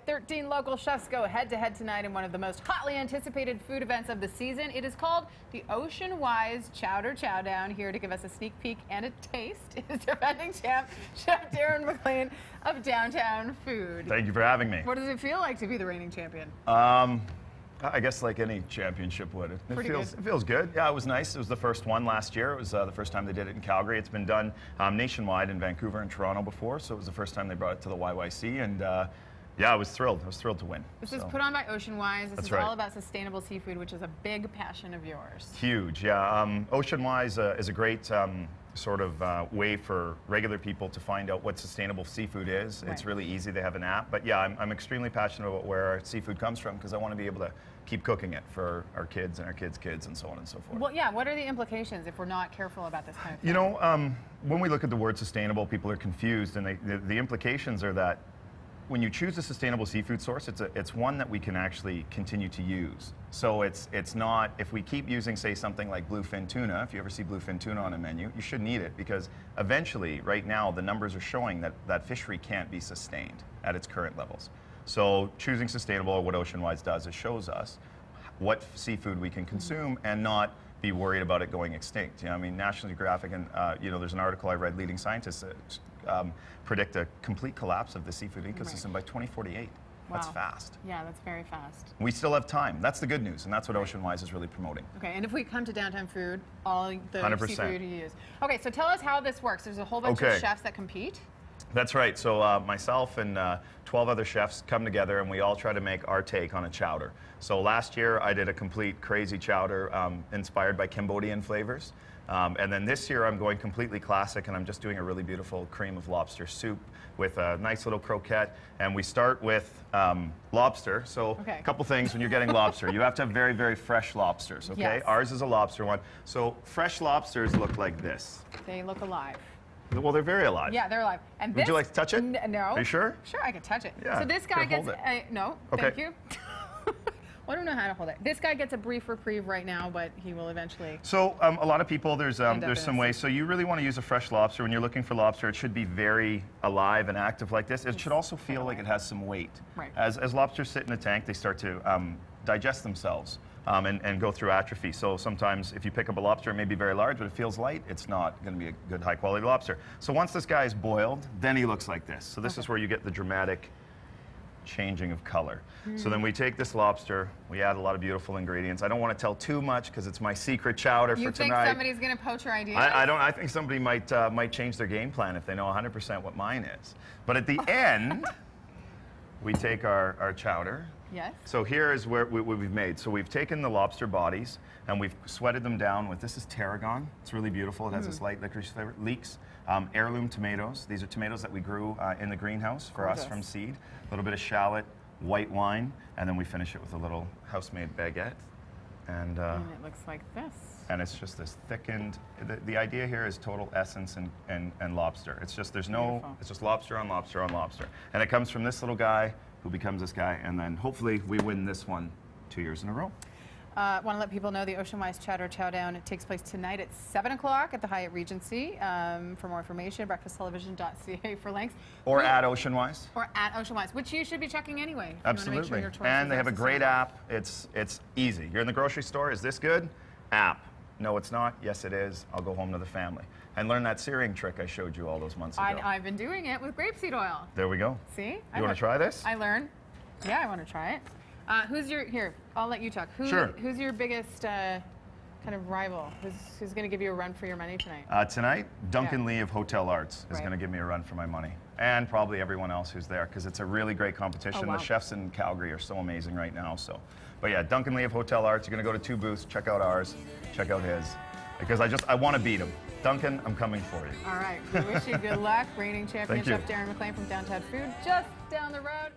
13 local chefs go head-to-head tonight in one of the most hotly anticipated food events of the season. It is called the Ocean-wise Chowder Chowdown. Here to give us a sneak peek and a taste is defending champ, Chef Darren MacLean of Downtown Food. Thank you for having me. What does it feel like to be the reigning champion? I guess like any championship would. It feels good. Yeah, it was nice. It was the first one last year. It was the first time they did it in Calgary. It's been done nationwide in Vancouver and Toronto before, so it was the first time they brought it to the YYC, and yeah, I was thrilled. I was thrilled to win. This is put on by Ocean-wise. This is right. all about sustainable seafood, which is a big passion of yours. Huge, yeah. Ocean-wise is a great sort of way for regular people to find out what sustainable seafood is. Right. It's really easy. They have an app. But yeah, I'm extremely passionate about where our seafood comes from because I want to be able to keep cooking it for our kids and our kids' kids and so on and so forth. Well, yeah, what are the implications if we're not careful about this kind of thing? You know, when we look at the word sustainable, people are confused, and the implications are that when you choose a sustainable seafood source, it's one that we can actually continue to use. So it's not, if we keep using, say, something like bluefin tuna, if you ever see bluefin tuna on a menu, you shouldn't eat it because eventually, right now, the numbers are showing that that fishery can't be sustained at its current levels. So choosing sustainable, or what Ocean-wise does, is shows us what seafood we can consume and not be worried about it going extinct. You know, I mean, National Geographic and you know, there's an article I read, leading scientists predict a complete collapse of the seafood ecosystem by 2048. Wow. That's fast. Yeah, that's very fast. We still have time. That's the good news, and that's what Ocean-wise is really promoting. Okay, and if we come to Downtown Food, all the 100%. seafood you use. Okay, so tell us how this works. There's a whole bunch of chefs that compete. That's right. So myself and 12 other chefs come together, and we all try to make our take on a chowder. So last year I did a complete crazy chowder inspired by Cambodian flavors. And then this year I'm going completely classic, and I'm just doing a really beautiful cream of lobster soup with a nice little croquette. And we start with lobster. So a couple things when you're getting lobster. You have to have very, very fresh lobsters, okay? Yes. Ours is a lobster one. So fresh lobsters look like this. They look alive. Well, they're very alive. Yeah, they're alive. And would you like to touch it? No. Are you sure? Sure, I can touch it. Yeah. So this guy gets no, thank you. I don't know how to hold it. This guy gets a brief reprieve right now, but he will eventually. So a lot of people, there's some ways. So you really want to use a fresh lobster. When you're looking for lobster, it should be very alive and active like this. It should also feel like it has some weight. Right. As lobsters sit in the tank, they start to digest themselves and go through atrophy. So sometimes if you pick up a lobster, it may be very large, but it feels light, it's not going to be a good high quality lobster. So once this guy is boiled, then he looks like this. So this is where you get the dramatic changing of color. So then we take this lobster, we add a lot of beautiful ingredients. I don't want to tell too much because it's my secret chowder for tonight. You think somebody's going to poach your ideas? I think somebody might change their game plan if they know 100% what mine is. But at the end, we take our chowder. Yes. So here is what we've made. So we've taken the lobster bodies and we've sweated them down with, this is tarragon. It's really beautiful. It has this light licorice flavor. Leeks, heirloom tomatoes. These are tomatoes that we grew in the greenhouse for us from seed. A little bit of shallot, white wine, and then we finish it with a little house-made baguette. And it looks like this. And it's just this thickened, the idea here is total essence and lobster. It's just, it's just lobster on lobster on lobster. And it comes from this little guy who becomes this guy, and then hopefully we win this one 2 years in a row. Want to let people know the Ocean-wise Chowder Chowdown. It takes place tonight at 7 o'clock at the Hyatt Regency. For more information, breakfasttelevision.ca for links. Or at Ocean-wise. Or at Ocean-wise, which you should be checking anyway. Absolutely. You want to make sure and they have a great app. It's easy. You're in the grocery store. Is this good? App. No, it's not. Yes, it is. I'll go home to the family. And learn that searing trick I showed you all those months ago. I've been doing it with grapeseed oil. There we go. See? You want to try this? I learned. Yeah, I want to try it. Who's your, here, I'll let you talk. Who's your biggest kind of rival? Who's going to give you a run for your money tonight? Tonight, Duncan Lee of Hotel Arts is going to give me a run for my money. And probably everyone else who's there, because it's a really great competition. The chefs in Calgary are so amazing right now. But yeah, Duncan Lee of Hotel Arts. You're going to go to 2 booths, check out ours, check out his. Because I want to beat him. Duncan, I'm coming for you. All right, we wish you good luck. Reigning champion Chef Darren MacLean from Downtown Food, just down the road.